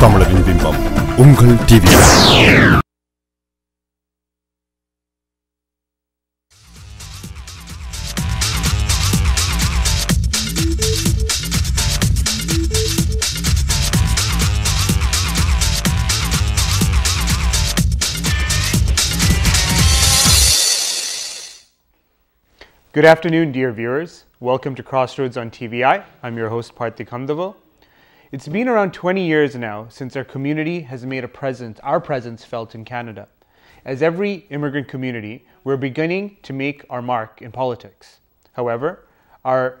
தமிழரின் பிம்பம் உங்கள் TVI. Good afternoon, dear viewers. Welcome to CrossRoads on TVI. I'm your host, Parthi Kandaval. It's been around 20 years now since our community has made our presence felt in Canada. As every immigrant community, we're beginning to make our mark in politics. However, our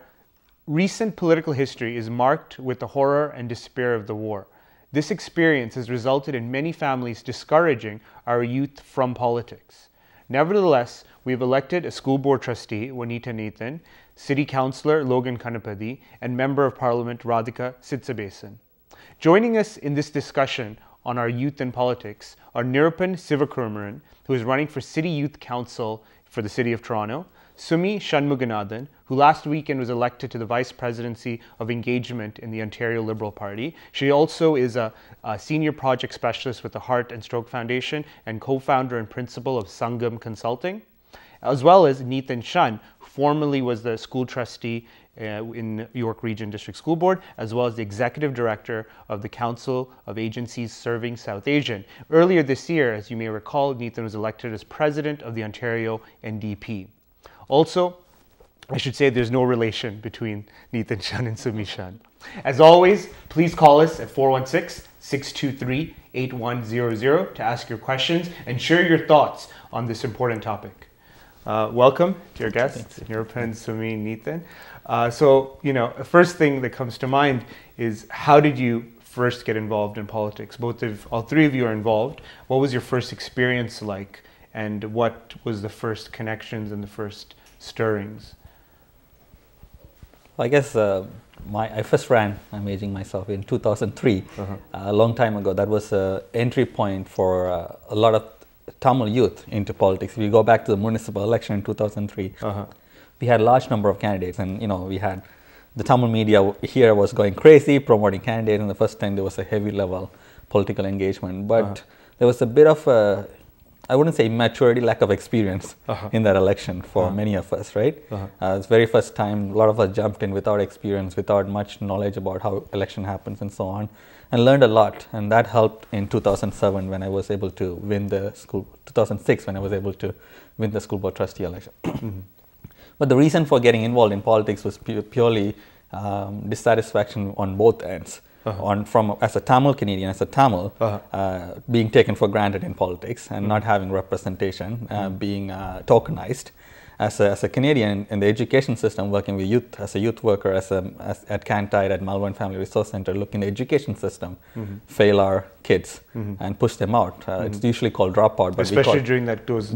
recent political history is marked with the horror and despair of the war. This experience has resulted in many families discouraging our youth from politics. Nevertheless, we've elected a school board trustee, Juanita Nathan, city councillor Logan Kanapati, and member of parliament Radhika Sitsabesan. Joining us in this discussion on our youth and politics are Nirupan Sivakumaran, who is running for City Youth Council for the City of Toronto, Sumi Shanmuganathan, who last weekend was elected to the Vice Presidency of Engagement in the Ontario Liberal Party. She also is a Senior Project Specialist with the Heart and Stroke Foundation and co-founder and principal of Sangam Consulting, as well as Neethan Shun, who formerly was the school trustee in York Region District School Board, as well as the Executive Director of the Council of Agencies Serving South Asian. Earlier this year, as you may recall, Neethan was elected as President of the Ontario NDP. Also, I should say there's no relation between Neethan Shun and Sumi Shun. As always, please call us at 416-623-8100 to ask your questions and share your thoughts on this important topic. Welcome to your guests, Nirupan, Sumi, Neethan. The first thing that comes to mind is, how did you first get involved in politics? All three of you are involved. What was your first experience like, and what was the first connections and the first stirrings? I guess I first ran, I'm aging myself, in 2003, a long time ago. That was an entry point for a lot of Tamil youth into politics. If you go back to the municipal election in 2003, we had a large number of candidates, and we had the Tamil media here was going crazy promoting candidates, and the first time there was a heavy level political engagement. But there was a bit of I wouldn't say immaturity, lack of experience in that election for many of us, right? It's very first time, a lot of us jumped in without experience, without much knowledge about how election happens and so on, and learned a lot. And that helped in 2007 when I was able to win the 2006 when I was able to win the school board trustee election. But the reason for getting involved in politics was purely dissatisfaction on both ends. As a Tamil Canadian, as a Tamil, being taken for granted in politics and not having representation, being tokenized. As a Canadian in the education system, working with youth, as a youth worker, at Cantide, at Malvern Family Resource Center, look in the education system, fail our kids and push them out. It's usually called dropout. But especially during those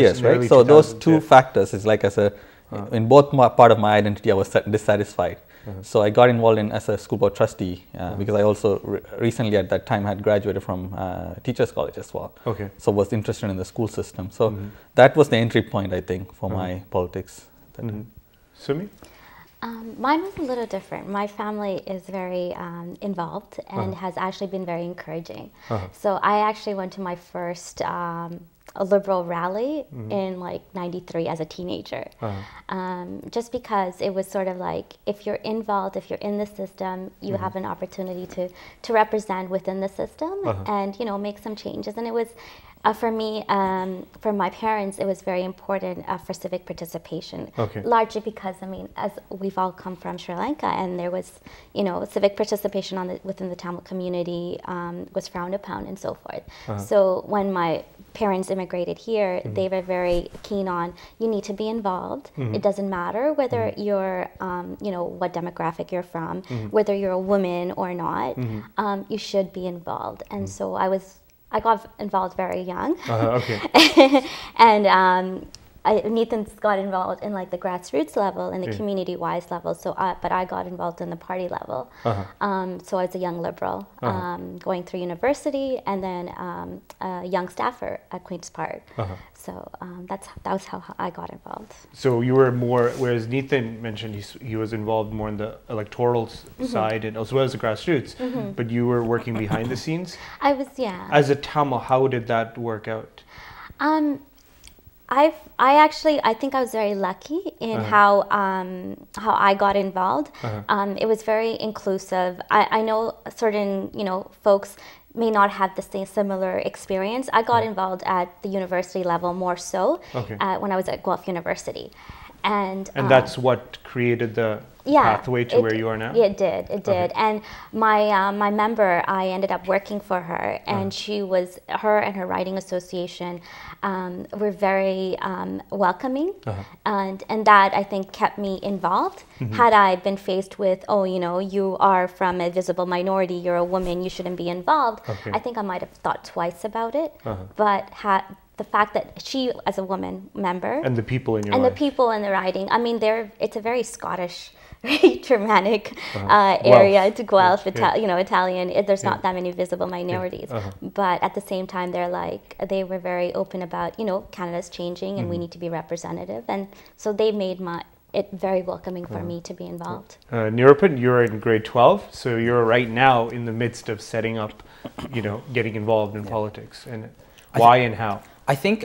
years, right? So those two factors is like in both part of my identity, I was dissatisfied. So I got involved as a school board trustee because I also recently at that time had graduated from Teachers College as well. So was interested in the school system. So that was the entry point, I think, for my politics. Sumi? Mine was a little different. My family is very involved and has actually been very encouraging. So I actually went to my first a Liberal rally in like '93 as a teenager, just because it was sort of like, if you're involved, if you're in the system, you have an opportunity to represent within the system and make some changes. And it was for me, for my parents, it was very important for civic participation, largely because, as we've all come from Sri Lanka, and there was, civic participation within the Tamil community was frowned upon and so forth. So when my parents immigrated here, they were very keen on, you need to be involved. It doesn't matter whether you're, what demographic you're from, whether you're a woman or not, you should be involved. And so I got involved very young. And Nathan's got involved in like the grassroots level and the community-wise level. So, but I got involved in the party level. So I was a young liberal going through university, and then a young staffer at Queen's Park. So that was how I got involved. So you were more, whereas Nathan mentioned he was involved more in the electoral side and as well as the grassroots, but you were working behind the scenes? I was, yeah. As a Tamil, how did that work out? I think I was very lucky in how I got involved. It was very inclusive. I know certain folks may not have the same similar experience. I got involved at the university level more so when I was at Guelph University, and that's what created the pathway to where you are now? It did. It did. And my member, I ended up working for her, and her and her writing association were very welcoming, and that I think kept me involved. Had I been faced with, you are from a visible minority, you're a woman, you shouldn't be involved, I think I might have thought twice about it. But the fact that she, as a woman member, and the people in your life, the people in the writing, I mean, it's a very Scottish, very Germanic area to Guelph, Italian. There's not that many visible minorities, but at the same time, they were very open about, Canada's changing and we need to be representative, and so they made it very welcoming for me to be involved. Nirupan, you're in grade 12, so you're right now in the midst of setting up, getting involved in politics, and why and how? I think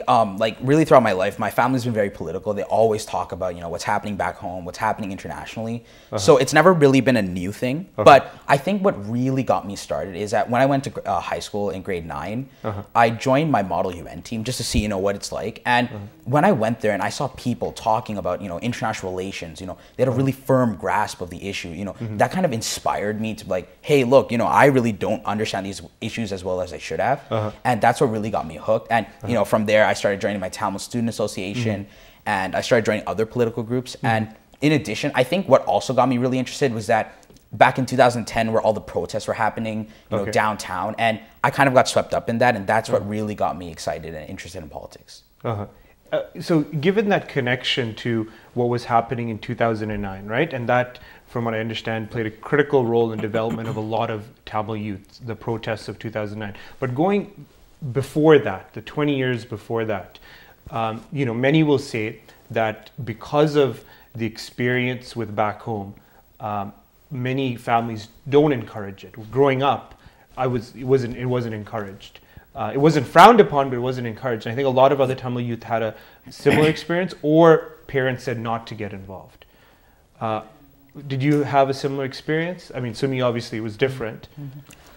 really throughout my life, my family's been very political. They always talk about, what's happening back home, what's happening internationally. So it's never really been a new thing. But I think what really got me started is that when I went to high school in grade 9, I joined my Model UN team just to see, what it's like. And when I went there and I saw people talking about, international relations, they had a really firm grasp of the issue, that kind of inspired me to be like, hey, look, I really don't understand these issues as well as I should have. And that's what really got me hooked. And, from there, I started joining my Tamil Student Association, and I started joining other political groups. And in addition, I think what also got me really interested was that back in 2010, where all the protests were happening, downtown, and I kind of got swept up in that, and that's what really got me excited and interested in politics. So given that connection to what was happening in 2009, right, and that, from what I understand, played a critical role in the development of a lot of Tamil youth, the protests of 2009, but going before that, the 20 years before that, many will say that because of the experience with back home, many families don't encourage it. Growing up, it wasn't encouraged. It wasn't frowned upon, but it wasn't encouraged. And I think a lot of other Tamil youth had a similar experience, or parents said not to get involved. Did you have a similar experience? I mean, Sumi, obviously it was different.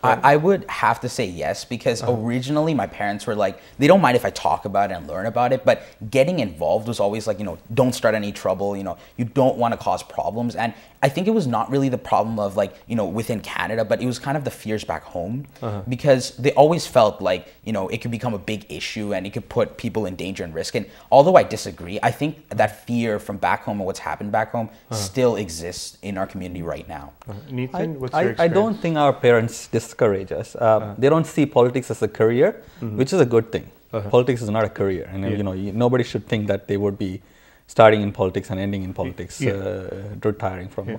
I would have to say yes, because originally my parents were like, they don't mind if I talk about it and learn about it, but getting involved was always like, don't start any trouble, you don't want to cause problems. And I think it was not really the problem of within Canada, but it was kind of the fears back home, because they always felt like, it could become a big issue and it could put people in danger and risk. And although I disagree, I think that fear from back home and what's happened back home still exists in our community right now. Nathan, what's your experience? I don't think our parents discourage us. They don't see politics as a career, which is a good thing. Politics is not a career, and nobody should think that they would be starting in politics and ending in politics, retiring from,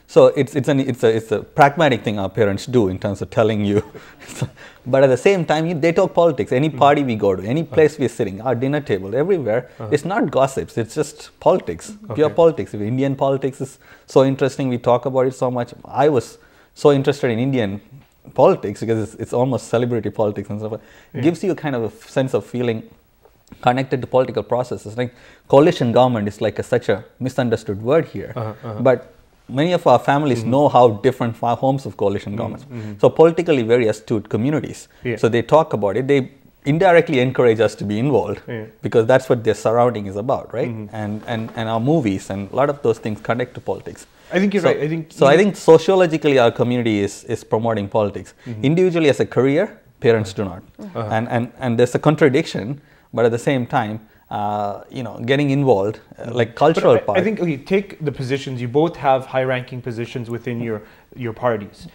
So it's a pragmatic thing our parents do in terms of telling you. But at the same time, they talk politics. Any party we go to, any place we're sitting, our dinner table, everywhere, it's not gossips. It's just politics, pure politics. If Indian politics is so interesting, we talk about it so much. I was so interested in Indian politics because it's almost celebrity politics and stuff. It gives you a kind of a sense of feeling connected to political processes. Like coalition government is like such a misunderstood word here, but many of our families know how different forms of coalition governments. So politically very astute communities. So they talk about it. They indirectly encourage us to be involved because that's what their surrounding is about, right? And our movies and a lot of those things connect to politics. I think you're right. I think sociologically our community is promoting politics. Individually as a career, parents do not. And there's a contradiction, but at the same time, getting involved, like cultural part. I think, take the positions. You both have high-ranking positions within your parties.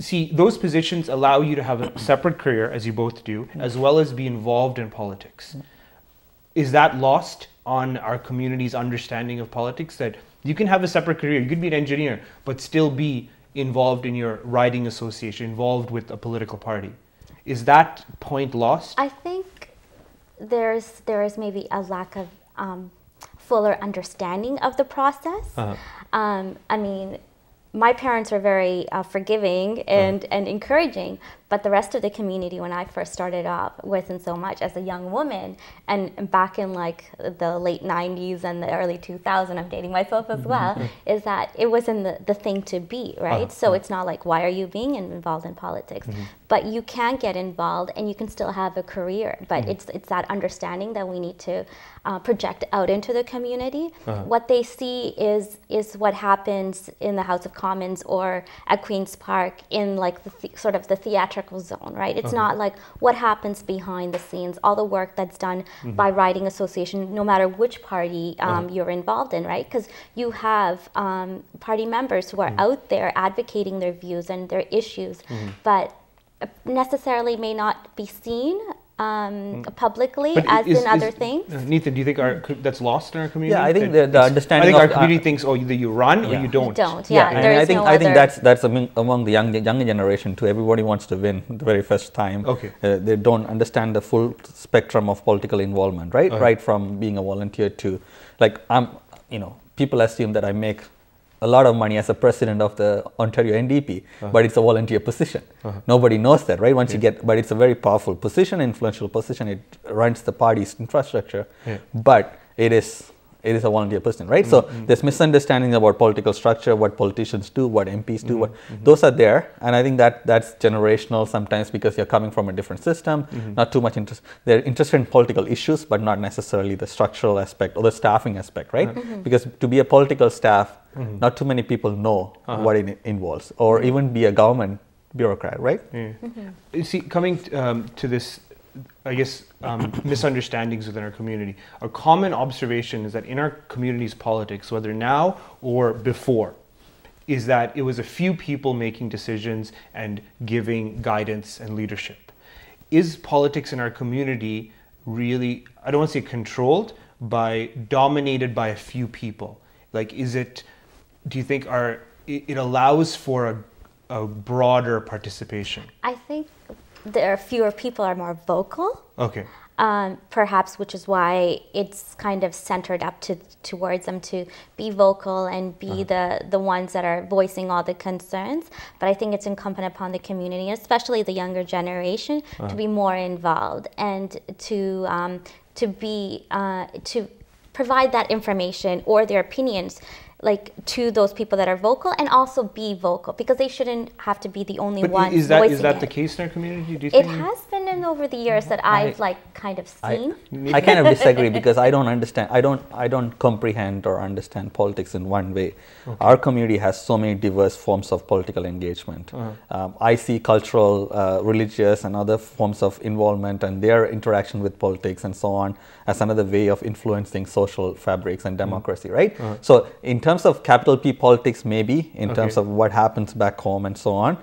See, those positions allow you to have a separate career, as you both do, as well as be involved in politics. is that lost on our community's understanding of politics, that you can have a separate career, you could be an engineer, but still be involved in your riding association, involved with a political party? Is that point lost? I think there is maybe a lack of fuller understanding of the process. I mean, my parents were very forgiving and encouraging, but the rest of the community, when I first started off, wasn't so much. As a young woman, and back in like the late 90s and the early 2000s, I'm dating myself as well, is that it wasn't the thing to be, right? So it's not like, why are you being involved in politics? But you can get involved and you can still have a career, but it's that understanding that we need to project out into the community. What they see is what happens in the House of Commons or at Queen's Park in like the sort of the theatrical zone, right? It's not like what happens behind the scenes, all the work that's done by riding association, no matter which party you're involved in, right? Because you have party members who are out there advocating their views and their issues, but necessarily may not be seen publicly as in other things. Nathan, do you think that's lost in our community? Yeah, I think the understanding. I think our community thinks, oh, either you run or you don't. You don't. Yeah, Yeah, and I think that's among the younger generation too. Everybody wants to win the very first time. Okay. They don't understand the full spectrum of political involvement, right? Right from being a volunteer to, like, people assume that I make a lot of money as a president of the Ontario NDP, but it's a volunteer position. Nobody knows that, right? Once you get, but it's a very powerful position, influential position. It runs the party's infrastructure, but it is a volunteer position, right? So there's misunderstandings about political structure, what politicians do, what MPs do, those are there, and I think that's generational sometimes because you're coming from a different system, not too much interest. They're interested in political issues, but not necessarily the structural aspect or the staffing aspect, right? Because to be a political staff, not too many people know what it involves, or even be a government bureaucrat, right? You see, coming to this, I guess, misunderstandings within our community, a common observation is that in our community's politics, whether now or before, is that it was a few people making decisions and giving guidance and leadership. Is politics in our community really, I don't want to say controlled, dominated by a few people? Like, do you think it allows for a broader participation? I think there are fewer people are more vocal. Okay. Perhaps, which is why it's kind of centered up towards them to be vocal and be the ones that are voicing all the concerns. But I think it's incumbent upon the community, especially the younger generation, to be more involved and to provide that information or their opinions, like, to those people that are vocal, and also be vocal, because they shouldn't have to be the only ones voicing is that it. the case in our community, do you It think? has been in over the years that I've kind of seen. I kind of disagree because I don't understand. I don't comprehend or understand politics in one way. Our community has so many diverse forms of political engagement. I see cultural, religious, and other forms of involvement and their interaction with politics and so on as another way of influencing social fabrics and democracy, right? So in terms of capital P politics, maybe in terms of what happens back home and so on,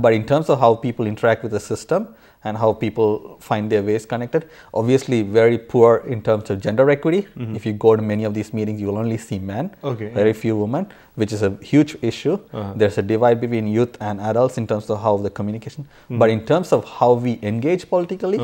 but in terms of how people interact with the system and how people find their ways connected, obviously very poor in terms of gender equity. If you go to many of these meetings, you will only see men, very few women, which is a huge issue. There's a divide between youth and adults in terms of how the communication, but in terms of how we engage politically,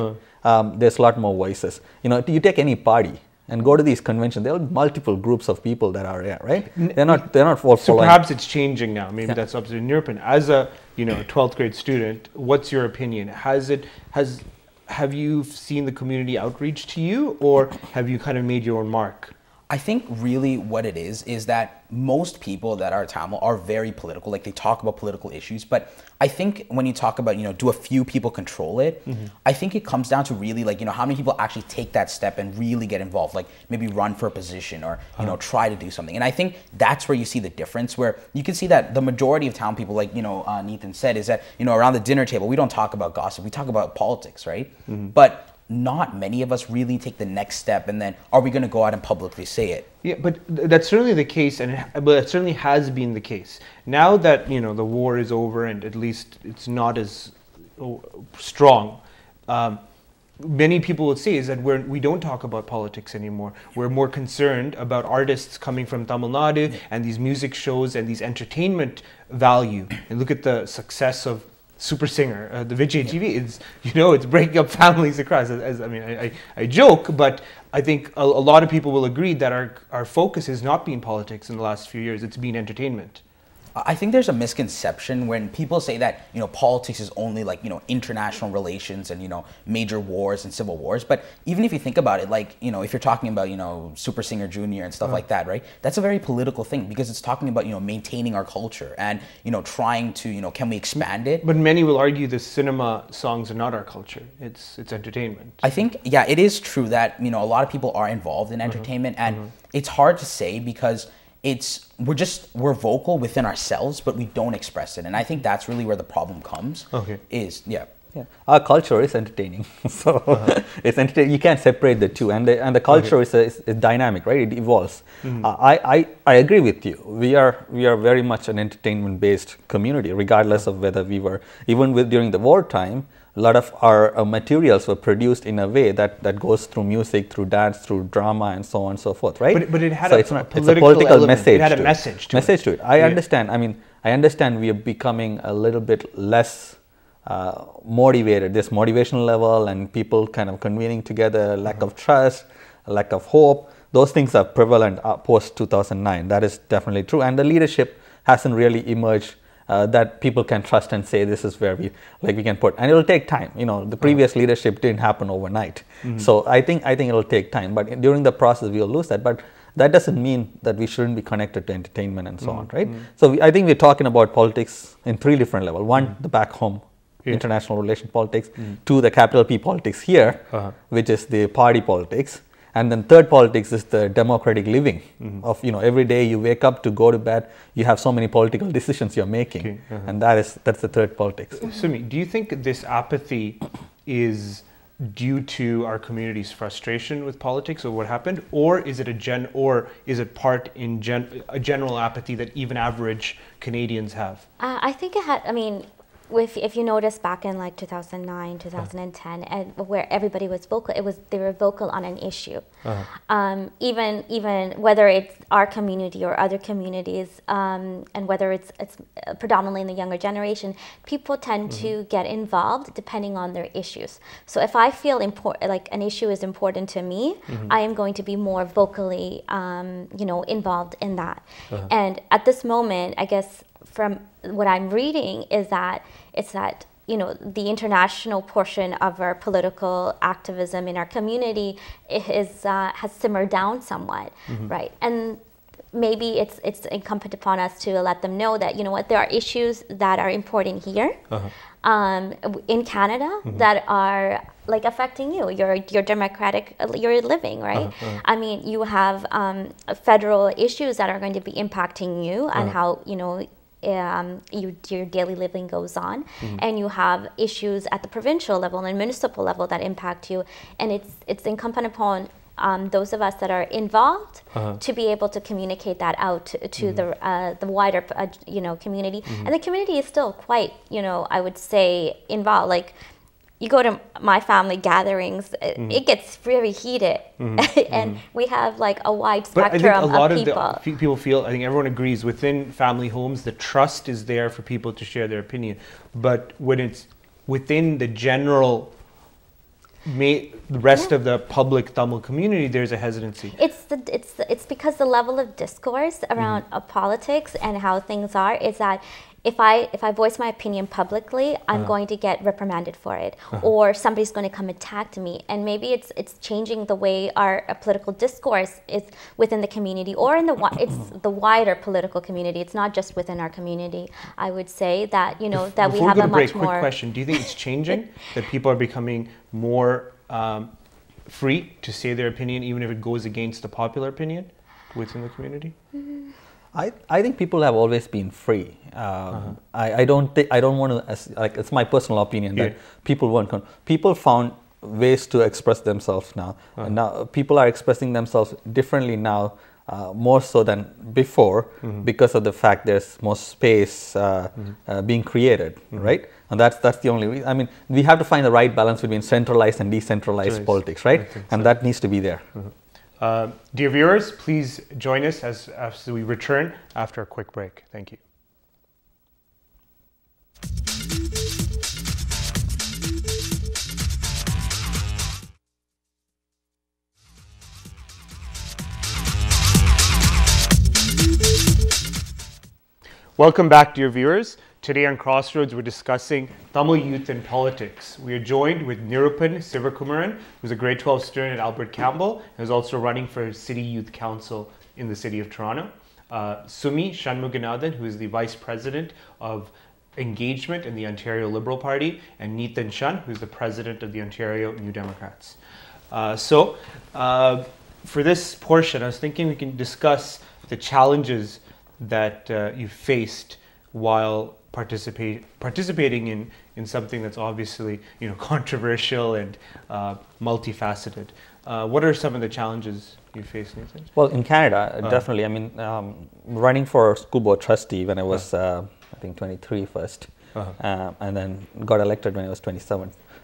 there's a lot more voices. You take any party and go to these conventions, there are multiple groups of people that are there, right? They're not all So following. perhaps it's changing now. Maybe that's up to in your opinion. As a 12th grade student, what's your opinion? Have you seen the community outreach to you, or have you kind of made your own mark? I think really what it is that most people that are Tamil are very political. Like, they talk about political issues, but I think when you talk about, do a few people control it, I think it comes down to really, like, how many people actually take that step and really get involved, like maybe run for a position or, try to do something. And I think that's where you see the difference, where you can see that the majority of town people, like, Nathan said, is that, around the dinner table, we don't talk about gossip, we talk about politics, right? But not many of us really take the next step, and then are we going to go out and publicly say it? Yeah, but that's certainly the case, but it certainly has been the case. Now that the war is over, and at least it's not as strong, many people would say is that we don't talk about politics anymore. We're more concerned about artists coming from Tamil Nadu and these music shows and these entertainment value. And look at the success of Super Singer, the Vijay TV. It's, you know, it's breaking up families across. I mean, I joke, but I think a lot of people will agree that our focus has not been politics in the last few years. It's been entertainment. I think there's a misconception when people say that, you know, politics is only like, you know, international relations and, you know, major wars and civil wars. But even if you think about it, like, you know, if you're talking about, you know, Super Singer Jr. and stuff like that, right? That's a very political thing because it's talking about, you know, maintaining our culture and, you know, trying to, you know, can we expand it? But many will argue the cinema songs are not our culture. It's entertainment. I think, yeah, it is true that, you know, a lot of people are involved in entertainment and it's hard to say because we're vocal within ourselves, but we don't express it. And I think that's really where the problem comes. Yeah. Our culture is entertaining. So it's entertaining. You can't separate the two. And the culture is dynamic, right? It evolves. I agree with you. We are very much an entertainment-based community, regardless of whether we were, even during the wartime, a lot of our materials were produced in a way that goes through music, through dance, through drama, and so on and so forth, right? But it had it's a political element. message. It had a message to it. I understand. I mean, I understand we are becoming a little bit less motivated. This motivational level and people kind of convening together, lack of trust, lack of hope. Those things are prevalent post 2009. That is definitely true. And the leadership hasn't really emerged that people can trust and say this is where we can put, and it will take time. You know, the previous leadership didn't happen overnight, so I think it will take time. But during the process, we will lose that. But that doesn't mean that we shouldn't be connected to entertainment and so on, right? So I think we're talking about politics in three different levels. One, the back home, international relation politics. Two, the capital P politics here, which is the party politics. And then third politics is the democratic living of, you know, every day you wake up to go to bed, you have so many political decisions you're making. And that's the third politics. Sumi, do you think this apathy is due to our community's frustration with politics or what happened? Or is it a general apathy that even average Canadians have? I think it had, I mean, if you notice back in like 2009, 2010, and where everybody was vocal, they were vocal on an issue. Even whether it's our community or other communities, and whether it's predominantly in the younger generation, people tend to get involved depending on their issues. So if I feel like an issue is important to me, I am going to be more vocally, you know, involved in that. And at this moment, I guess from what I'm reading is that it's that, you know, the international portion of our political activism in our community has simmered down somewhat, right? And maybe it's incumbent upon us to let them know that, you know what, there are issues that are important here in Canada that are like affecting you, your democratic, your living, right? I mean, you have federal issues that are going to be impacting you and how, you know, your daily living goes on, and you have issues at the provincial level and municipal level that impact you, and it's incumbent upon those of us that are involved to be able to communicate that out to the wider you know, community. And the community is still quite, you know, I would say involved. Like, you go to my family gatherings, it gets very heated, and we have like a wide spectrum but I think a lot of of people feel, I think everyone agrees, within family homes, the trust is there for people to share their opinion. But when it's within the general, the rest of the public Tamil community, there's a hesitancy. It's because the level of discourse around politics and how things are is that if I voice my opinion publicly, I'm going to get reprimanded for it, or somebody's going to come attack me, and maybe it's changing the way our political discourse is within the community, or in it's the wider political community. It's not just within our community. I would say that, you know, that we have a much more. Quick question: do you think it's changing? That people are becoming more free to say their opinion, even if it goes against the popular opinion within the community? I think people have always been free. I don't want to, like, it's my personal opinion that people weren't. People found ways to express themselves now. And now people are expressing themselves differently now, more so than before, because of the fact there's more space being created, right? And that's the only reason. I mean, we have to find the right balance between centralized and decentralized politics, right? And that needs to be there. Dear viewers, please join us as we return after a quick break. Thank you. Welcome back, dear viewers. Today on Crossroads, we're discussing Tamil youth and politics. We are joined with Nirupan Sivakumaran, who's a grade 12 student at Albert Campbell and is also running for City Youth Council in the city of Toronto. Sumi Shanmuganathan, who is the Vice President of Engagement in the Ontario Liberal Party, and Nitin Chand, who's the President of the Ontario New Democrats. For this portion, I was thinking we can discuss the challenges that you faced while participating in something that's obviously controversial and multifaceted. What are some of the challenges you faced, Nathan? Well, in Canada, definitely. I mean, running for school board trustee when I was, I think, 23 first, and then got elected when I was 26,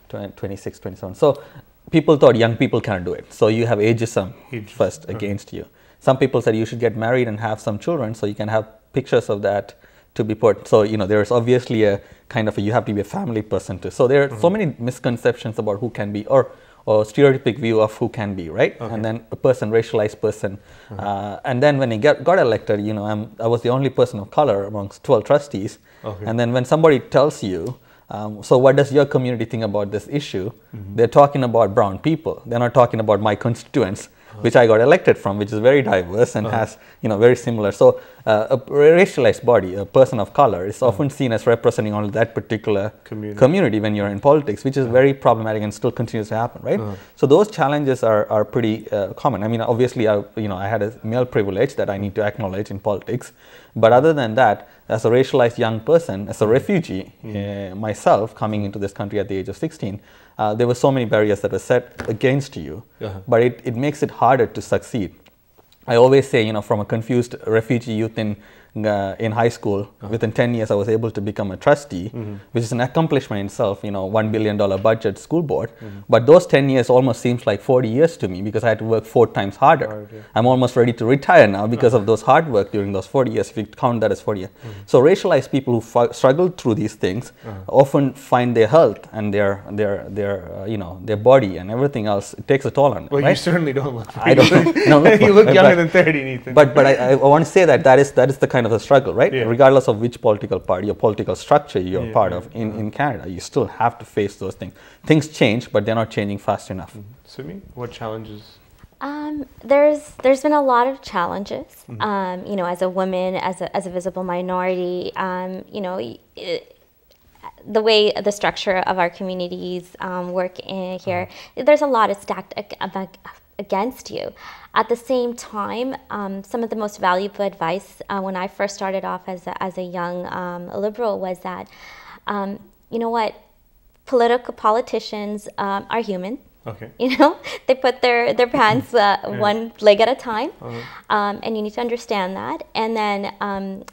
27. So people thought young people can't do it. So you have ageism first against you. Some people said you should get married and have some children so you can have pictures of that to be put. So, there's obviously a kind of you have to be a family person too. So there are so many misconceptions about who can be or stereotypic view of who can be, right? And then a person, racialized person. And then when I got elected, I was the only person of color amongst 12 trustees. And then when somebody tells you, so what does your community think about this issue? They're talking about brown people. They're not talking about my constituents, which I got elected from, which is very diverse and has, very similar. So a racialized body, a person of color, is often seen as representing only that particular community when you're in politics, which is very problematic and still continues to happen, right? So those challenges are pretty common. I mean, obviously, I had a male privilege that I need to acknowledge in politics. But other than that, as a racialized young person, as a refugee myself coming into this country at the age of 16, there were so many barriers that were set against you, but it makes it harder to succeed. I always say, from a confused refugee youth in high school, within 10 years I was able to become a trustee, which is an accomplishment in itself, $1 billion budget school board. But those 10 years almost seems like 40 years to me because I had to work 4 times harder. I'm almost ready to retire now because of those hard work during those 40 years, if you count that as 40 years. So racialized people who struggle through these things often find their health and their body and everything else, it takes a toll on them. Well, right? You certainly don't look. I don't. You look younger than 30, Nathan. But I want to say that is the kind of a struggle, right? Regardless of which political party or political structure you're part of in Canada, you still have to face those things. Things change, but they're not changing fast enough. Sumi, what challenges? There's been a lot of challenges. As a woman, as a visible minority, the way the structure of our communities work in here, there's a lot of stacked against you. At the same time, some of the most valuable advice when I first started off as a young liberal was that, politicians are human. Okay. They put their pants one leg at a time, and you need to understand that. And then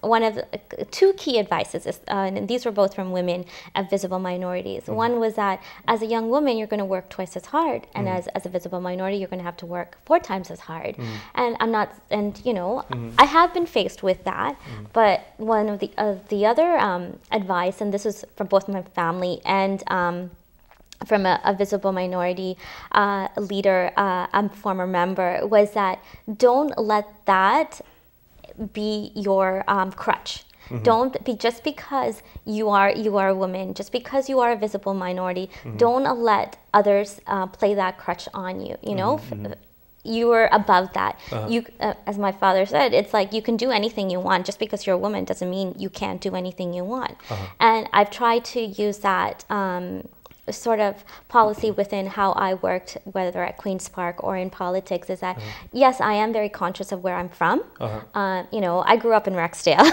one of the 2 key advices is, and these were both from women of visible minorities. One was that as a young woman, you're going to work twice as hard, and as a visible minority, you're going to have to work 4 times as hard. And I'm not, and I have been faced with that. But one of the other advice, and this was from both my family and from a visible minority leader, a former member, was that don't let that be your crutch. Don't be, just because you are a woman, just because you are a visible minority, don't let others play that crutch on you. You are above that. You, as my father said, it's like you can do anything you want. Just because you're a woman doesn't mean you can't do anything you want. And I've tried to use that sort of policy within how I worked, whether at Queen's Park or in politics, is that yes, I am very conscious of where I'm from. I grew up in Rexdale,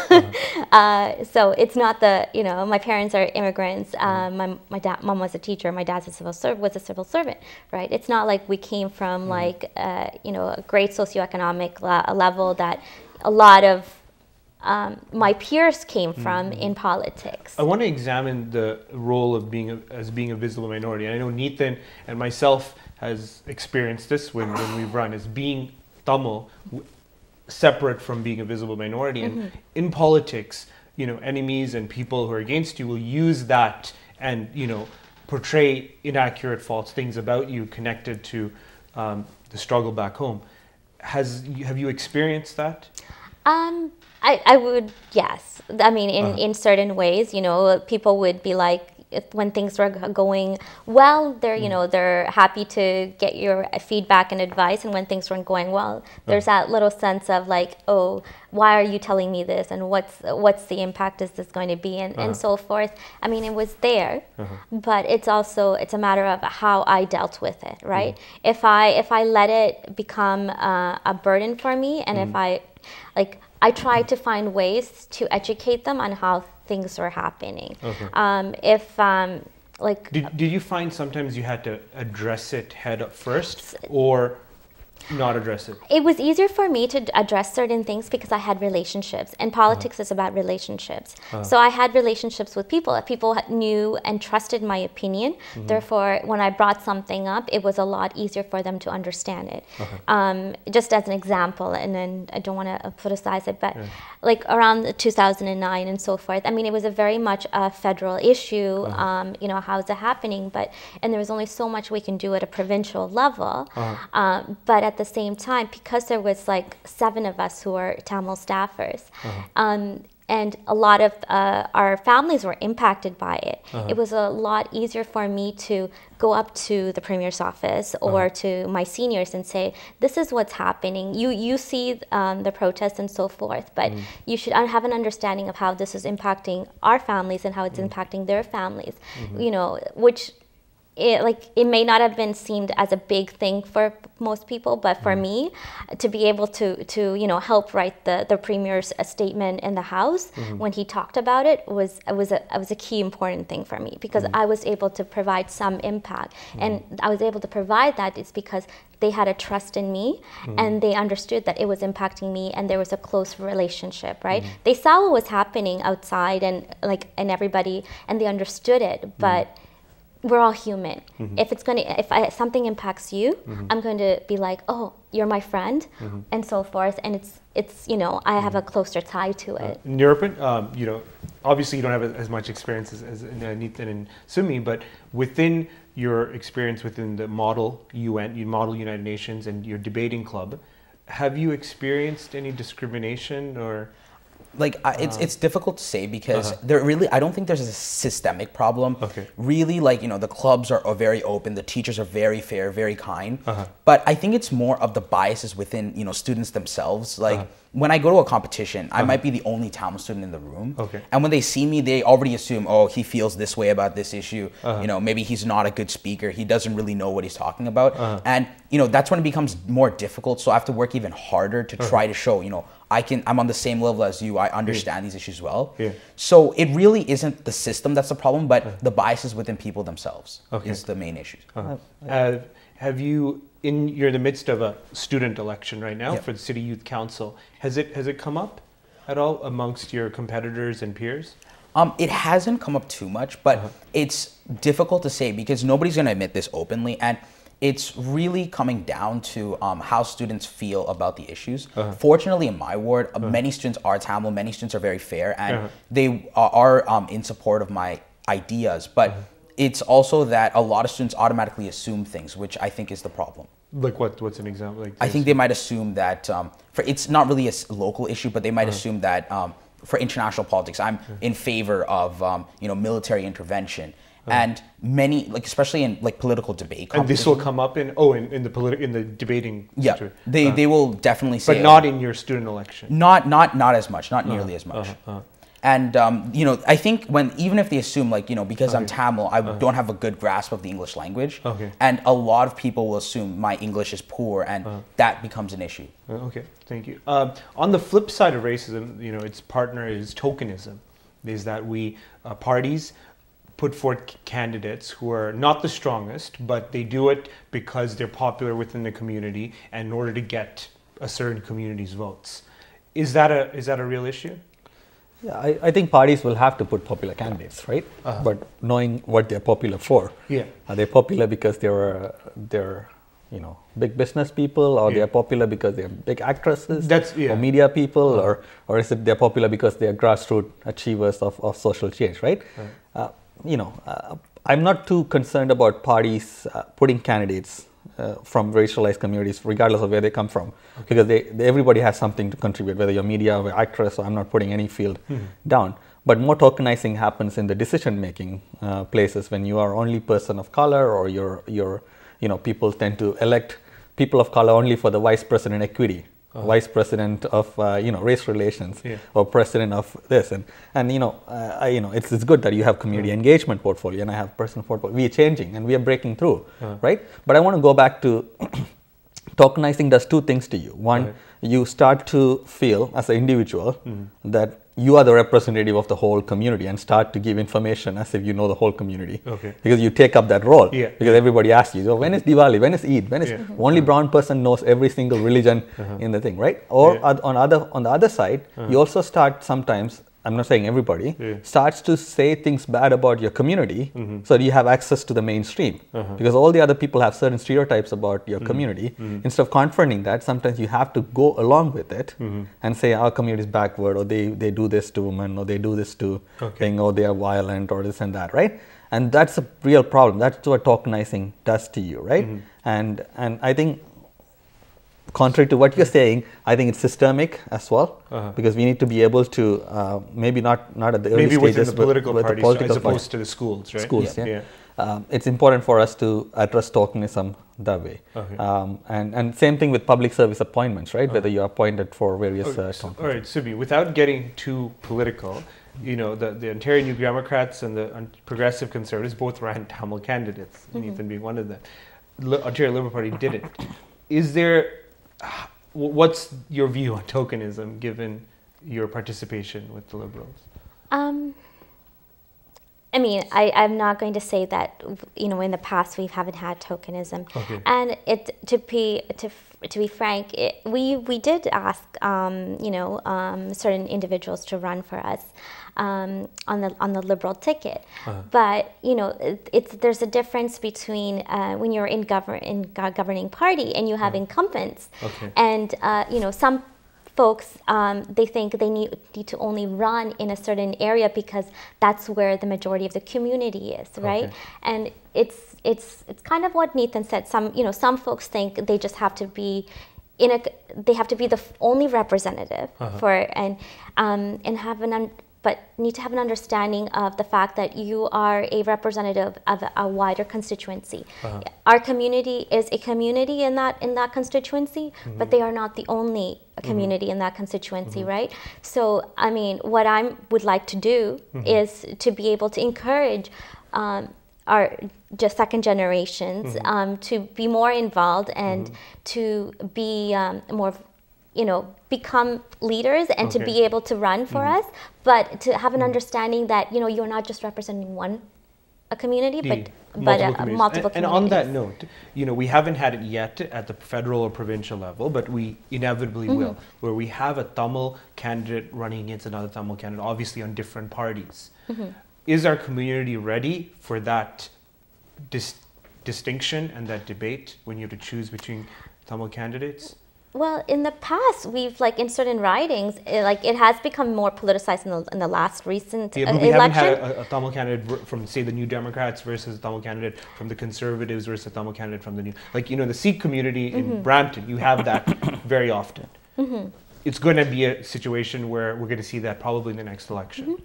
so it's not my parents are immigrants. My mom was a teacher. My dad was a civil servant. Right? It's not like we came from a great socioeconomic level that a lot of my peers came from in politics. I want to examine the role of being a visible minority. And I know Nathan and myself has experienced this when we've run, as being Tamil separate from being a visible minority. And in politics, you know, enemies and people who are against you will use that and, you know, portray inaccurate, false things about you connected to the struggle back home. Have you experienced that? I would, yes. I mean, in certain ways, you know, people would be like, when things were going well, they're, you know, they're happy to get your feedback and advice. And when things weren't going well, there's that little sense of like, oh, why are you telling me this? And what's the impact is this going to be? And so forth. I mean, it was there, but it's a matter of how I dealt with it, right? If I let it become a burden for me, and if I tried to find ways to educate them on how things were happening. Did you find sometimes you had to address it head up first, or not address it? It was easier for me to address certain things because I had relationships, and politics is about relationships. So I had relationships with people. People knew and trusted my opinion. Therefore, when I brought something up, it was a lot easier for them to understand it. Just as an example, and then I don't want to politicize it, but like around 2009 and so forth, I mean, it was a very much a federal issue. You know, how is it happening? And there was only so much we can do at a provincial level. But at the same time, because there was like 7 of us who were Tamil staffers, and a lot of our families were impacted by it, it was a lot easier for me to go up to the Premier's office or to my seniors and say, this is what's happening. You see the protests and so forth, but you should have an understanding of how this is impacting our families and how it's impacting their families, you know, which it may not have been seemed as a big thing for most people, but for me, to be able to you know, help write the Premier's statement in the House when he talked about it was a key important thing for me, because I was able to provide some impact, and I was able to provide that is because they had a trust in me, and they understood that it was impacting me, and there was a close relationship, right? They saw what was happening outside, and everybody, and they understood it, but we're all human. If something impacts you, I'm going to be like, oh, you're my friend, and so forth. And it's you know, I have a closer tie to it. Nirupin, you know, obviously you don't have as much experience as Nathan and Sumi, but within your experience within the Model United Nations and your debating club, have you experienced any discrimination or? It's difficult to say because I don't think there's a systemic problem. Really, like, you know, the clubs are very open, the teachers are very fair, very kind. But I think it's more of the biases within, you know, students themselves. Like when I go to a competition, I might be the only Tamil student in the room. And when they see me, they already assume, oh, he feels this way about this issue. You know, maybe he's not a good speaker. He doesn't really know what he's talking about. And, you know, that's when it becomes more difficult. So I have to work even harder to try to show, you know, I'm on the same level as you. I understand these issues well. So it really isn't the system that's the problem, but the biases within people themselves is the main issue. Have you, you're in the midst of a student election right now for the City Youth Council. Has it come up at all amongst your competitors and peers? It hasn't come up too much, but it's difficult to say because nobody's going to admit this openly. And it's really coming down to how students feel about the issues. Fortunately, in my ward, many students are Tamil, many students are very fair, and they are in support of my ideas. But it's also that a lot of students automatically assume things, which I think is the problem. Like what's an example? Like I think they might assume that, it's not really a local issue, but they might assume that for international politics, I'm in favor of you know, military intervention. And many, like especially in like political debate, and this will come up in the debating. Yeah, they will definitely say, but not in your student election. Not as much, not nearly as much. And you know, I think even if they assume, like, you know, because I'm Tamil, I don't have a good grasp of the English language, and a lot of people will assume my English is poor, and that becomes an issue. Okay, thank you. On the flip side of racism, you know, its partner is tokenism, is that we parties put forth candidates who are not the strongest, but they do it because they're popular within the community and in order to get a certain community's votes. Is that a real issue? Yeah, I think parties will have to put popular candidates, right? But knowing what they're popular for. Yeah. Are they popular because they're big business people, or they're popular because they're big actresses, or media people, or is it they're popular because they're grassroots achievers of social change, right? I'm not too concerned about parties putting candidates from racialized communities, regardless of where they come from, because everybody has something to contribute, whether you're media or actress, so I'm not putting any field down. But more tokenizing happens in the decision-making places when you are only person of color, or people tend to elect people of color only for the vice president equity, vice president of race relations, or president of this, and it's good that you have community engagement portfolio, and I have personal portfolio. We are changing and we are breaking through, right? But I want to go back to tokenizing does two things to you. One, you start to feel as an individual that you are the representative of the whole community, and start to give information as if you know the whole community. Because you take up that role. Because everybody asks you, so when is Diwali? When is Eid? When is only brown person knows every single religion in the thing, right? Or on the other side, you also start sometimes, I'm not saying everybody, starts to say things bad about your community, so that you have access to the mainstream. Because all the other people have certain stereotypes about your community. Instead of confronting that, sometimes you have to go along with it and say our community is backward, or they do this to women, or they do this to thing, or they are violent, or this and that, right? And that's a real problem. That's what tokenizing does to you, right? And I think, contrary to what you're saying, I think it's systemic as well, because we need to be able to maybe not at the early stages, within the political with parties, the political as opposed to the schools, right? Schools, it's important for us to address tokenism that way. And same thing with public service appointments, right? Whether you're appointed for various all right, Subi, without getting too political, the Ontario New Democrats and the Progressive Conservatives both ran Tamil candidates, Nathan being one of them. Ontario Liberal Party didn't. Is there... What's your view on tokenism, given your participation with the Liberals? I mean, I'm not going to say that, in the past we haven't had tokenism. And to be frank, we did ask, certain individuals to run for us on the Liberal ticket. But, there's a difference between when you're in governing party and you have incumbents. And, some folks, they think they need to only run in a certain area because that's where the majority of the community is, right? And it's kind of what Nathan said. Some folks think they just have to be they have to be the only representative and have but need to have an understanding of the fact that you are a representative of a wider constituency. Our community is a community in that constituency, but they are not the only community in that constituency, right? So, I mean, what I would like to do is to be able to encourage our just second generations to be more involved and to be more, become leaders and to be able to run for us, but to have an understanding that, you're not just representing a community, but multiple communities. And on that note, we haven't had it yet at the federal or provincial level, but we inevitably will, where we have a Tamil candidate running against another Tamil candidate, obviously on different parties. Is our community ready for that distinction and that debate when you have to choose between Tamil candidates? Well, in the past, we've in certain ridings, it has become more politicized in the last recent but we haven't had a Tamil candidate from, say, the New Democrats versus a Tamil candidate from the Conservatives versus a Tamil candidate from the New... the Sikh community in Brampton, you have that very often. It's going to be a situation where we're going to see that probably in the next election.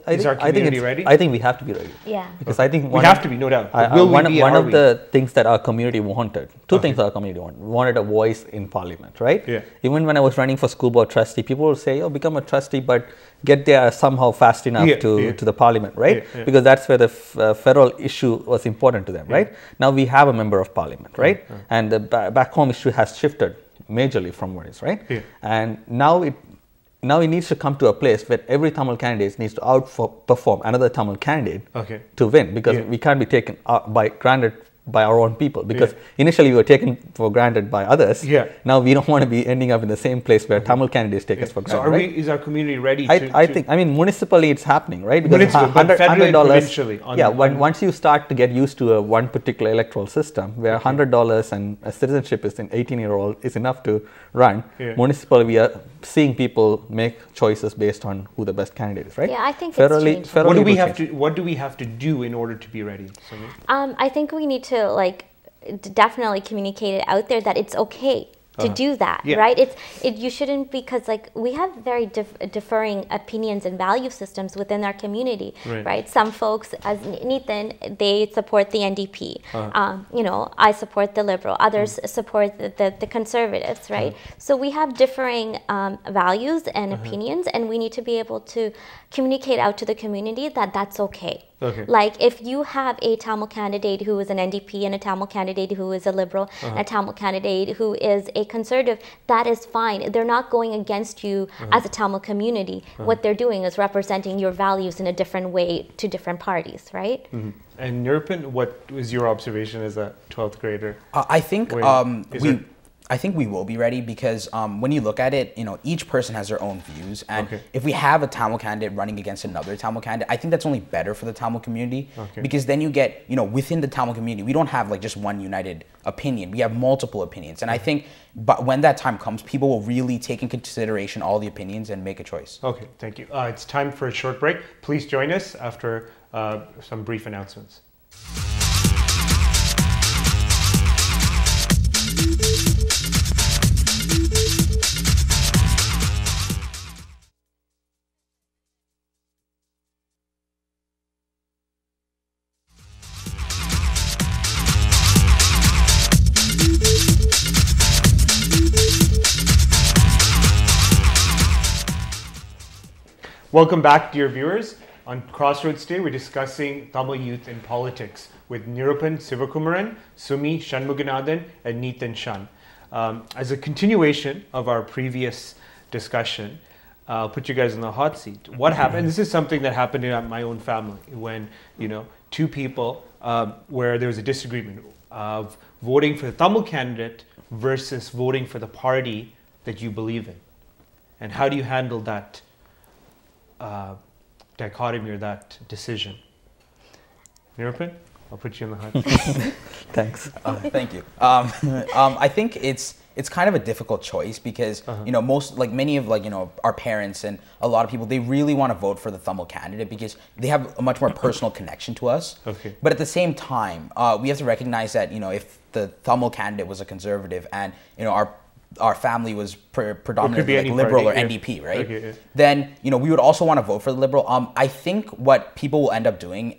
Is our community ready? I think we have to be ready. Yeah. Because I think we have to be, no doubt. One of the things that our community wanted, two things our community wanted a voice in parliament, right? Even when I was running for school board trustee, people would say, become a trustee, but get there somehow fast enough to the parliament, right? Because that's where the federal issue was important to them, right? Now we have a member of parliament, right? And the back home issue has shifted majorly from what it is, right? And now it needs to come to a place where every Tamil candidate needs to outperform another Tamil candidate to win, because we can't be taken by granted by our own people, because initially we were taken for granted by others. Yeah. Now we don't want to be ending up in the same place where Tamil candidates take us for granted. So right? is our community ready I think, I mean, municipally it's happening, right? Because Municipal, but federally and provincially. Once you start to get used to one particular electoral system where $100 and a citizenship is an 18-year-old is enough to run, municipally we are seeing people make choices based on who the best candidate is, right? Yeah, I think it's changing. What do we have to do in order to be ready? I think we need to definitely communicate it out there that it's okay to do that, right? You shouldn't, because we have very differing opinions and value systems within our community, right? Some folks, as Nathan, they support the NDP. I support the Liberal. Others support the Conservatives, right? So we have differing values and opinions, and we need to be able to communicate out to the community that that's okay. Like if you have a Tamil candidate who is an NDP and a Tamil candidate who is a Liberal and a Tamil candidate who is a Conservative, that is fine. They're not going against you as a Tamil community. What they're doing is representing your values in a different way to different parties, right? And Nirupin, what was your observation as a 12th grader? I think we will be ready, because when you look at it, each person has their own views, and if we have a Tamil candidate running against another Tamil candidate, I think that's only better for the Tamil community, because then you get, within the Tamil community, we don't have just one united opinion. We have multiple opinions, and I think, but when that time comes, people will really take in consideration all the opinions and make a choice. Okay, thank you. It's time for a short break. Please join us after some brief announcements. Welcome back, dear viewers. On CrossRoads today, we're discussing Tamil youth in politics with Nirupin Sivakumaran, Sumi Shanmuganathan, and Nathan Shan. As a continuation of our previous discussion, I'll put you guys in the hot seat. What happened? This is something that happened in my own family when, two people where there was a disagreement of voting for the Tamil candidate versus voting for the party that you believe in. And how do you handle that dichotomy or that decision? Nirupin, I'll put you in the hot seat. Thanks. Thank you. I think it's kind of a difficult choice, because many of our parents and a lot of people, they really want to vote for the Tamil candidate because they have a much more personal connection to us. But at the same time, we have to recognize that if the Tamil candidate was a Conservative and our family was predominantly Liberal or NDP, right? Then we would also want to vote for the Liberal. I think what people will end up doing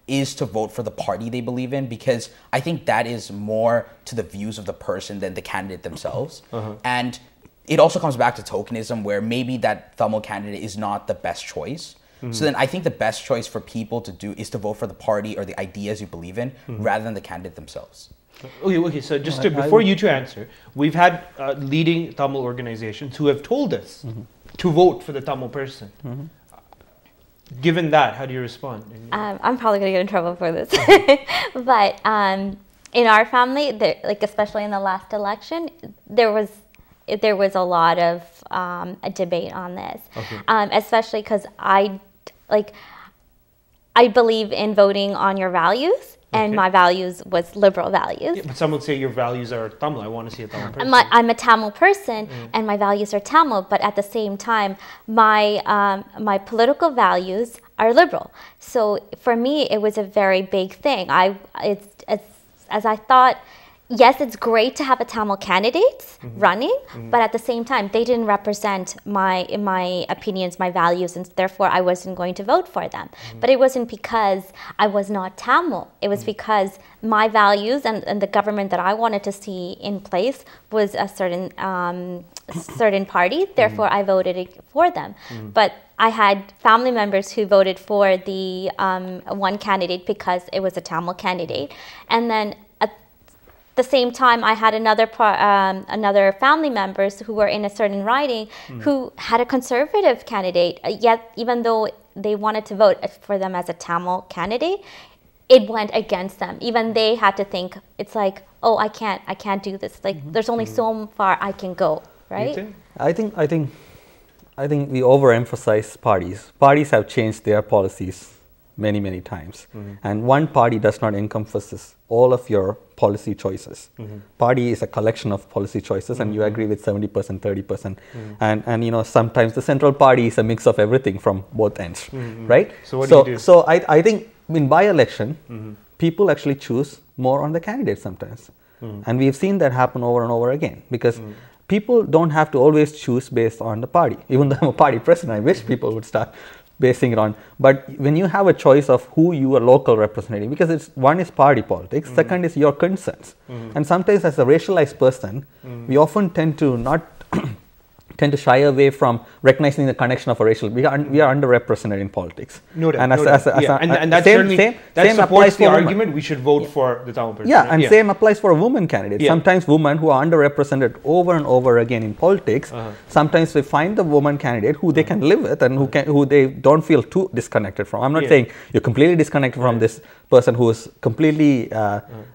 is to vote for the party they believe in, because I think that is more to the views of the person than the candidate themselves. And it also comes back to tokenism, where maybe that Tamil candidate is not the best choice. So then I think the best choice for people to do is to vote for the party or the ideas you believe in rather than the candidate themselves. Okay. So just before you two answer, we've had leading Tamil organizations who have told us to vote for the Tamil person. Given that, how do you respond? I'm probably going to get in trouble for this. But in our family, especially in the last election, there was a lot of a debate on this, especially because I believe in voting on your values. And my values was Liberal values. Yeah, but some would say your values are Tamil. I want to see a Tamil person. I'm a Tamil person, and my values are Tamil. But at the same time, my political values are Liberal. So for me, it was a very big thing. As I thought, yes, it's great to have a Tamil candidate running, but at the same time, they didn't represent my opinions, my values, and therefore I wasn't going to vote for them. But it wasn't because I was not Tamil. It was because my values and the government that I wanted to see in place was a certain party. Therefore, I voted for them. But I had family members who voted for the one candidate because it was a Tamil candidate, and then the same time, I had another family members who were in a certain riding who had a Conservative candidate. Yet, even though they wanted to vote for them as a Tamil candidate, it went against them. Even they had to think, it's like, oh, I can't do this. Like, there's only so far I can go, right? I think we overemphasize parties. Parties have changed their policies many times, and one party does not encompass all of your policy choices. Party is a collection of policy choices, and you agree with 70%, 30%, and you know, sometimes the central party is a mix of everything from both ends, right? So what do you do? So I think in by-election, people actually choose more on the candidate sometimes, and we've seen that happen over and over again, because people don't have to always choose based on the party. Even though I'm a party president, I wish people would start basing it on. But when you have a choice of who you are local representing, because one is party politics, second is your concerns. And sometimes as a racialized person, we often tend to not tend to shy away from recognizing the connection of a racial. We are underrepresented in politics. No doubt. And that supports the argument we should vote for the Tamil person. Yeah, and same applies for a woman candidate. Sometimes women who are underrepresented over and over again in politics, sometimes we find the woman candidate who they can live with and who they don't feel too disconnected from. I'm not saying you're completely disconnected from this person who is completely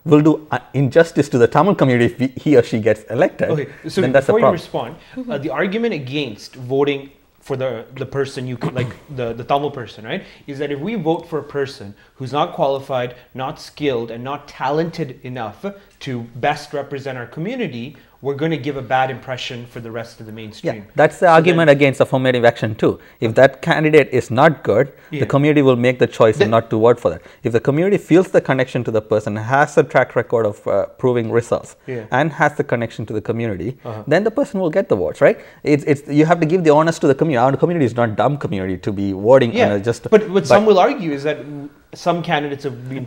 will do injustice to the Tamil community if he or she gets elected. Okay, so then that's a before problem. you respond, the argument against voting for the person you could, like the Tamil person, right, is that if we vote for a person who's not qualified, not skilled, and not talented enough to best represent our community, we're going to give a bad impression for the rest of the mainstream. Yeah, that's the argument against affirmative action too. If that candidate is not good, the community will make the choice not to vote for that. If the community feels the connection to the person, has a track record of proving results, and has the connection to the community, then the person will get the votes, right? You have to give the onus to the community. Our community is not dumb community to be voting. But what some will argue is that some candidates have been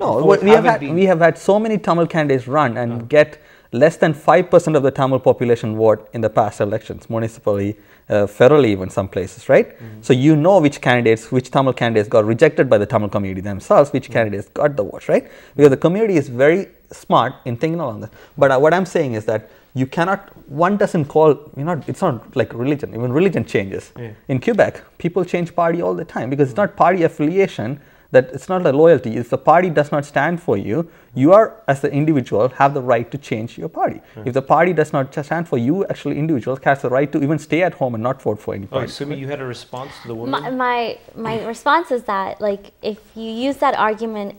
we have had so many Tamil candidates run and get less than 5% of the Tamil population vote in the past elections, municipally, federally, even some places, right? So you know which Tamil candidates got rejected by the Tamil community themselves, which candidates got the votes, right? Because the community is very smart in thinking on this. But what I'm saying is that you cannot, one doesn't call, it's not like religion, even religion changes. In Quebec, people change party all the time because it's not party affiliation, that it's not a loyalty. If the party does not stand for you, you are, as the individual, have the right to change your party. If the party does not stand for you, actually individuals has the right to even stay at home and not vote for any party. Sumi, you had a response to the woman? My response is that, like, if you use that argument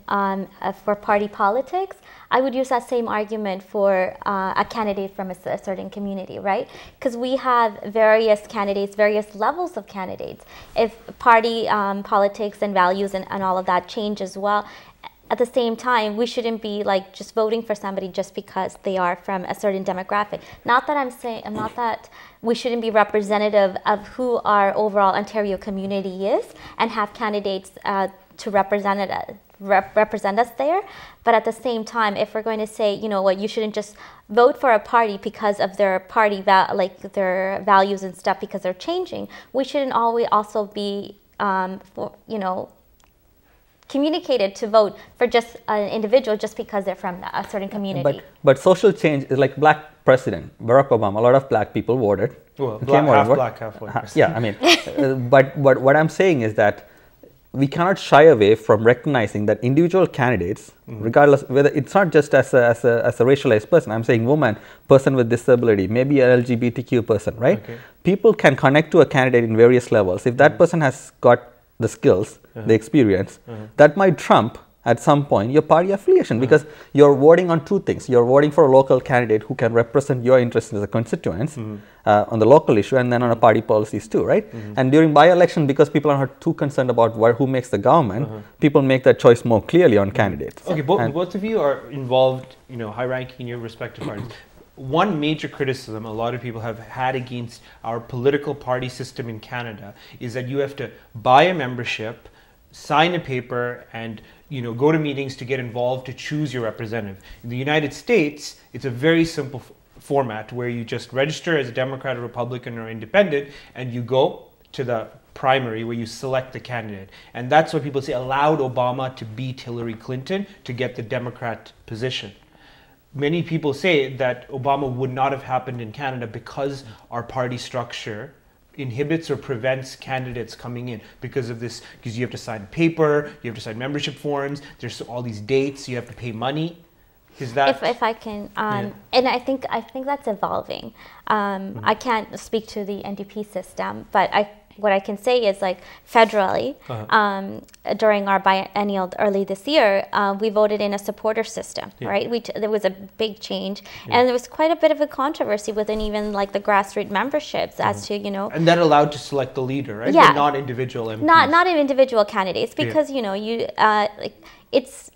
for party politics, I would use that same argument for a candidate from a certain community, right? Because we have various candidates, various levels of candidates. If party politics and values and all of that change as well, at the same time, we shouldn't be like just voting for somebody just because they are from a certain demographic. Not that we shouldn't be representative of who our overall Ontario community is and have candidates to represent us there, but at the same time, if we're going to say, you know what, you shouldn't just vote for a party because of their party their values and stuff because they're changing, we shouldn't always also be communicated to vote for just an individual just because they're from a certain community. But social change is like black president Barack Obama. A lot of black people voted. Well, half black, half white. Yeah, I mean, but what I'm saying is that we cannot shy away from recognizing that individual candidates, regardless whether it's not just as a racialized person, I'm saying woman, person with disability, maybe an LGBTQ person, right? Okay. People can connect to a candidate in various levels. If that person has got the skills, the experience, that might trump at some point your party affiliation because you're voting on two things. You're voting for a local candidate who can represent your interests as a constituents on the local issue and then on a party policies too, right? And during by-election, because people are not too concerned about who makes the government, people make that choice more clearly on candidates. Okay, both of you are involved, high-ranking in your respective parties. One major criticism a lot of people have had against our political party system in Canada is that you have to buy a membership, sign a paper, and go to meetings to get involved to choose your representative. In the United States, it's a very simple format where you just register as a Democrat, or Republican, or Independent, and you go to the primary where you select the candidate. And that's what people say allowed Obama to beat Hillary Clinton to get the Democrat position. Many people say that Obama would not have happened in Canada because our party structure inhibits or prevents candidates coming in because of this? Because you have to sign paper, you have to sign membership forms. There's all these dates. You have to pay money. Is that if I can, and I think that's evolving. I can't speak to the NDP system, but what I can say is, like, federally, during our biennial early this year, we voted in a supporter system, right? There was a big change, and there was quite a bit of a controversy within even like the grassroots memberships as to, you know. And that allowed to select the leader, right? Yeah. But not individual MPs. Not individual candidates, because you know, you like it's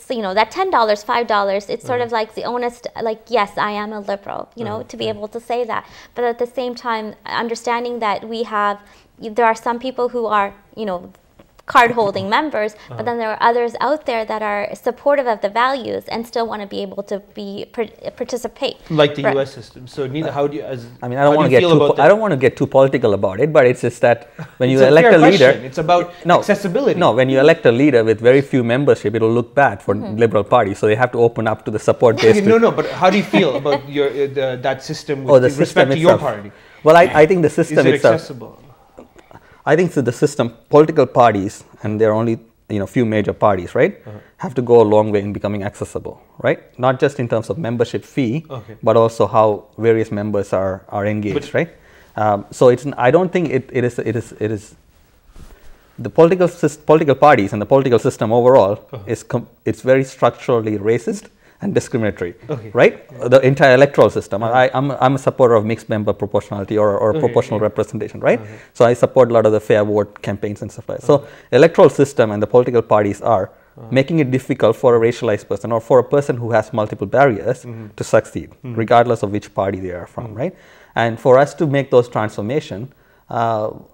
you know, that $10, $5, it's sort of like the honest, like, yes, I am a liberal, you know, to be able to say that. But at the same time, understanding that there are some people who are, you know, card-holding members, but then there are others out there that are supportive of the values and still want to be able to participate. Like the U.S. system. So, Neitha, how do you, I mean, I don't want to get too political about it, but it's just that when you elect a leader, it's about accessibility. No, when you elect a leader with very few membership, it will look bad for Liberal Party. So they have to open up to the support base. No, but how do you feel about that system with respect to your party? Well, I think the system is it itself. Accessible? I think the system, political parties, and there are only few major parties, right, have to go a long way in becoming accessible, right? Not just in terms of membership fee, but also how various members are engaged, right? So I don't think it is the political parties and the political system overall it's very structurally racist and discriminatory, right? The entire electoral system. I'm a supporter of mixed member proportionality or proportional representation, right? So I support a lot of the fair vote campaigns and stuff like that. So electoral system and the political parties are making it difficult for a racialized person or for a person who has multiple barriers to succeed, regardless of which party they are from, right? And for us to make those transformations,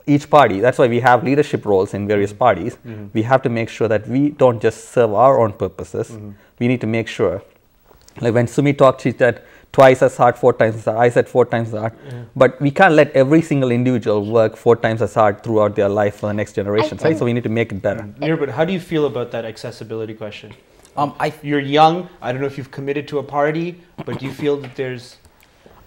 each party, that's why we have leadership roles in various parties, we have to make sure that we don't just serve our own purposes, we need to make sure. Like when Sumi talked, she said twice as hard, 4 times as hard. I said 4 times as hard. But we can't let every single individual work 4 times as hard throughout their life for the next generation, right? So we need to make it better. But how do you feel about that accessibility question? You're young. I don't know if you've committed to a party, but do you feel that there's...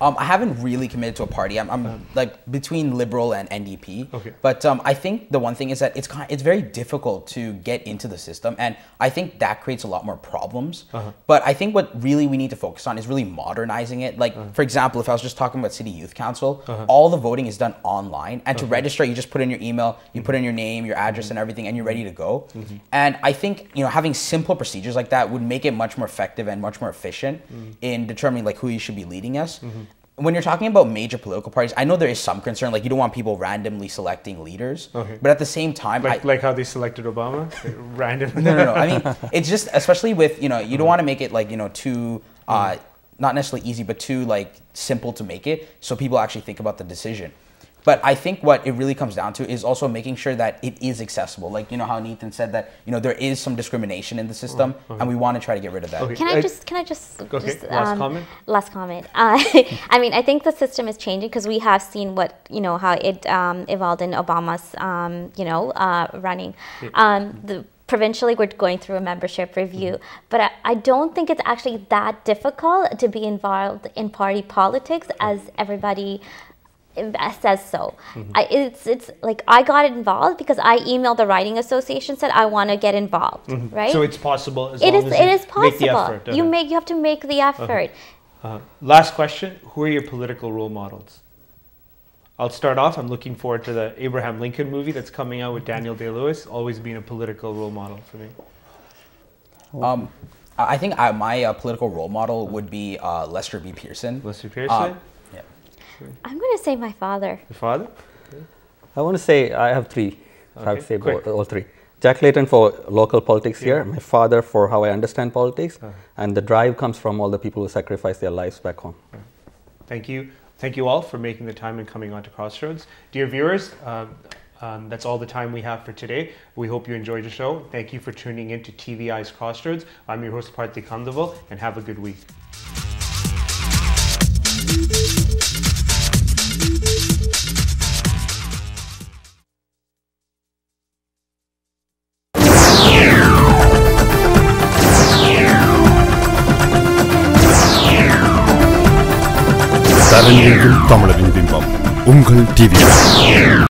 I haven't really committed to a party. I'm like between Liberal and NDP. But I think the one thing is that it's very difficult to get into the system, and I think that creates a lot more problems. But I think what really we need to focus on is really modernizing it. Like for example, if I was just talking about City Youth Council, all the voting is done online, and to register, you just put in your email, you put in your name, your address, and everything, and you're ready to go. And I think having simple procedures like that would make it much more effective and much more efficient in determining like who you should be leading us. When you're talking about major political parties, I know there is some concern, like you don't want people randomly selecting leaders, but at the same time, like how they selected Obama, randomly. No. I mean, it's just especially with you don't want to make it like too not necessarily easy, but too like simple to make it, so people actually think about the decision. But I think what it really comes down to is also making sure that it is accessible. Like, how Nathan said that, there is some discrimination in the system, and we want to try to get rid of that. Can I just last comment? Last comment. I mean, I think the system is changing because we have seen how it evolved in Obama's, running. Provincially, we're going through a membership review, but I don't think it's actually that difficult to be involved in party politics as everybody says so. It's like I got involved because I emailed the Writing Association, said I want to get involved, right? So it's possible as long as it is possible. Make the effort. You have to make the effort. Last question: who are your political role models? I'll start off. I'm looking forward to the Abraham Lincoln movie that's coming out with Daniel Day-Lewis. Always been a political role model for me. I think my political role model would be Lester B. Pearson. Lester Pearson. I'm going to say my father. Your father? I want to say I have 3. I have to say all 3. Jack Layton for local politics here, my father for how I understand politics, and the drive comes from all the people who sacrifice their lives back home. Thank you. Thank you all for making the time and coming on to Crossroads. Dear viewers, that's all the time we have for today. We hope you enjoyed the show. Thank you for tuning in to TVI's Crossroads. I'm your host, Parthi Kandaval, and have a good week. தமிழரின் பிம்பம் உங்கள் TV.